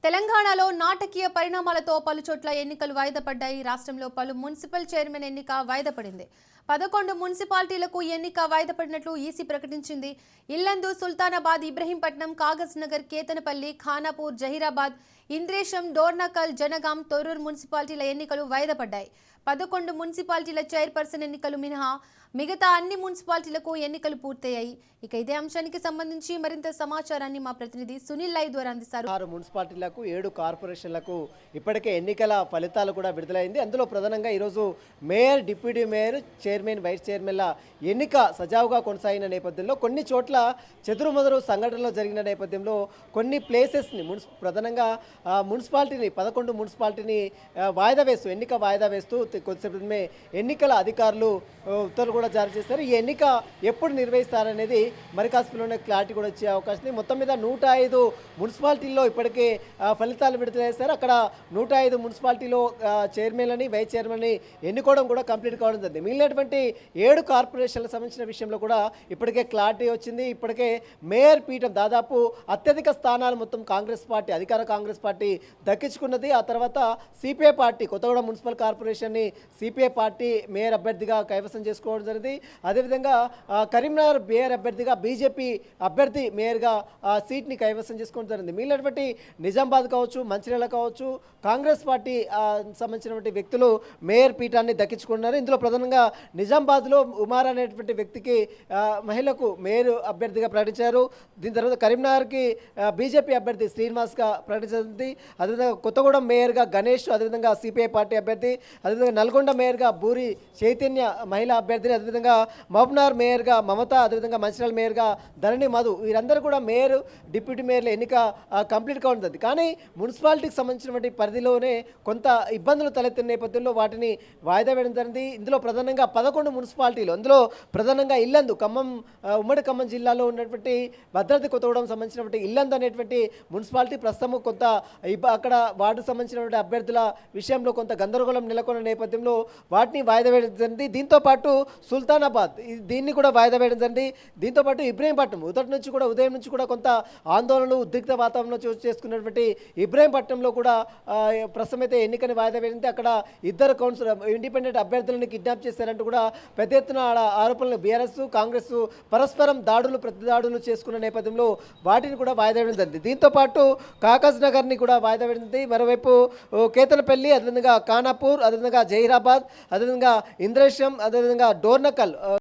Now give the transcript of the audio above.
తెలంగాణలో నాటకీయ పరిణామాలతో పలుచోట్ల ఎన్నికలు వాయిదా పడ్డాయి. రాష్ట్రంలో పలు మున్సిపల్ చైర్మన్ ఎన్నిక వాయిదా పడింది. 11 మున్సిపాలిటీలకు ఎన్నిక వాయిదా పడినట్లు ఈసీ ప్రకటించింది. ఇల్లందు, సుల్తానాబాద్, ఇబ్రహీంపట్నం, కాగజ్ నగర్, కేతనపల్లి, ఖానాపూర్, జహీరాబాద్, ఇంద్రేశం, డోర్నకల్, జనగాం, తొర్రూరు మున్సిపాలిటీల ఎన్నికలు వాయిదా పడ్డాయి. 11 మున్సిపాలిటీల చైర్పర్సన్ ఎన్నికలు మినహా మిగతా అన్ని మున్సిపాలిటీలకు ఎన్నికలు పూర్తయ్యాయి. ఇక ఇదే అంశానికి సంబంధించి మరింత సమాచారాన్ని మా ప్రతినిధి సునీల్ లైవ్ ద్వారా అందిస్తారు. 6 మున్సిపాలిటీలకు 7 కార్పొరేషన్లకు ఇప్పటికే ఎన్నికల ఫలితాలు కూడా విడుదలైంది. అందులో ప్రధానంగా ఈరోజు mayor, deputy mayor, chairman, vice చైర్మన్ల ఎన్నిక సజావుగా కొనసాగిన నేపథ్యంలో కొన్ని చోట్ల చెదురుమదురు సంఘటనలు జరిగిన నేపథ్యంలో కొన్ని ప్లేసెస్ని ప్రధానంగా మున్సిపాలిటీని 11 మున్సిపాలిటీని వాయిదా వేస్తూ ఎన్నిక వాయిదా వేస్తూ కొద్దిసేపటిమే ఎన్నికల అధికారులు ఉత్తర్వులు కూడా జారీ చేశారు. ఈ ఎన్నిక ఎప్పుడు నిర్వహిస్తారనేది మరి కాసేపులోనే క్లారిటీ కూడా వచ్చే అవకాశం ఉంది. మొత్తం మీద 105 మున్సిపాలిటీల్లో ఇప్పటికే ఫలితాలు విడుదల చేశారు. అక్కడ 105 మున్సిపాలిటీలో చైర్మన్లని, వైస్ చైర్మన్ని ఎన్నుకోవడం కూడా కంప్లీట్ కావడం జరిగింది. మిగిలినటువంటి 7 కార్పొరేషన్లకు సంబంధించిన విషయంలో కూడా ఇప్పటికే క్లారిటీ వచ్చింది. ఇప్పటికే మేయర్ పీఠం దాదాపు అత్యధిక స్థానాలు మొత్తం కాంగ్రెస్ పార్టీ, అధికార కాంగ్రెస్ పార్టీ దక్కించుకున్నది. ఆ తర్వాత సిపిఐ పార్టీ, కొత్తగూడెం మున్సిపల్ కార్పొరేషన్ని సిపిఐ పార్టీ మేయర్ అభ్యర్థిగా కైవసం చేసుకోవడం జరిగింది. అదేవిధంగా కరీంనగర్ మేయర్ అభ్యర్థిగా బీజేపీ అభ్యర్థి మేయర్గా సీట్ని కైవసం చేసుకోవడం జరిగింది. మిగిలినటువంటి నిజామాబాద్ కావచ్చు, మంచిర్యాల కావచ్చు, కాంగ్రెస్ పార్టీ సంబంధించినటువంటి వ్యక్తులు మేయర్ పీఠాన్ని దక్కించుకున్నారు. ఇందులో ప్రధానంగా నిజామాబాద్లో ఉమార్ అనేటువంటి వ్యక్తికి మహిళకు మేయర్ అభ్యర్థిగా ప్రకటించారు. దీని తర్వాత కరీంనగర్కి బీజేపీ అభ్యర్థి శ్రీనివాస్గా ప్రకటించింది. అదేవిధంగా కొత్తగూడెం మేయర్గా గణేష్, అదేవిధంగా సిపిఐ పార్టీ అభ్యర్థి, అదేవిధంగా నల్గొండ మేయర్గా బూరి చైతన్య మహిళా అభ్యర్థిని, అదేవిధంగా మహబూబ్నగర్ మేయర్గా మమత, అదేవిధంగా మంచిర్యాల మేయర్గా ధరణి మధు, వీరందరూ కూడా మేయర్, డిప్యూటీ మేయర్ల ఎన్నిక కంప్లీట్ కావడం. కానీ మున్సిపాలిటీకి సంబంధించినటువంటి పరిధిలోనే కొంత ఇబ్బందులు తలెత్తిన నేపథ్యంలో వాటిని వాయిదా వేయడం జరిగింది. ఇందులో ప్రధానంగా 11 మున్సిపాలిటీలు, అందులో ప్రధానంగా ఇల్లందు, ఖమ్మం, ఉమ్మడి ఖమ్మం జిల్లాలో ఉన్నటువంటి భద్రాద్రి కొత్తగూడెం సంబంధించినటువంటి ఇల్లందు అనేటువంటి మున్సిపాలిటీ ప్రస్తుతం కొంత అక్కడ వార్డుకు సంబంధించినటువంటి అభ్యర్థుల విషయంలో కొంత గందరగోళం నెలకొన్న నేపథ్యంలో వాటిని వాయిదా వేయడం జరిగింది. దీంతోపాటు సుల్తానాబాద్, దీన్ని కూడా వాయిదా వేయడం జరిగింది. దీంతోపాటు ఇబ్రహీంపట్నం, ఉదయం నుంచి కూడా కొంత ఆందోళనలు, ఉద్రిక్త వాతావరణం చోటు చేసుకున్నటువంటి ఇబ్రహీంపట్నంలో కూడా ప్రస్తుతం అయితే ఎన్నికని వాయిదా వేయింది. అక్కడ 2 కౌన్సిలర్ ఇండిపెండెంట్ అభ్యర్థులను కిడ్నాప్ చేశారంటూ కూడా పెద్ద ఎత్తున ఆరోపణలు బీఆర్ఎస్, కాంగ్రెస్ పరస్పరం ప్రతి దాడులు చేసుకున్న నేపథ్యంలో వాటిని కూడా వాయిదా వేయడం జరిగింది. దీంతోపాటు కాగజ్ నగర్ని కూడా వాయిదా వేయింది. మరోవైపు కేతనపల్లి, అదేవిధంగా ఖానాపూర్, అదేవిధంగా జహీరాబాద్, అదేవిధంగా ఇంద్రేశం, అదేవిధంగా డోర్నకల్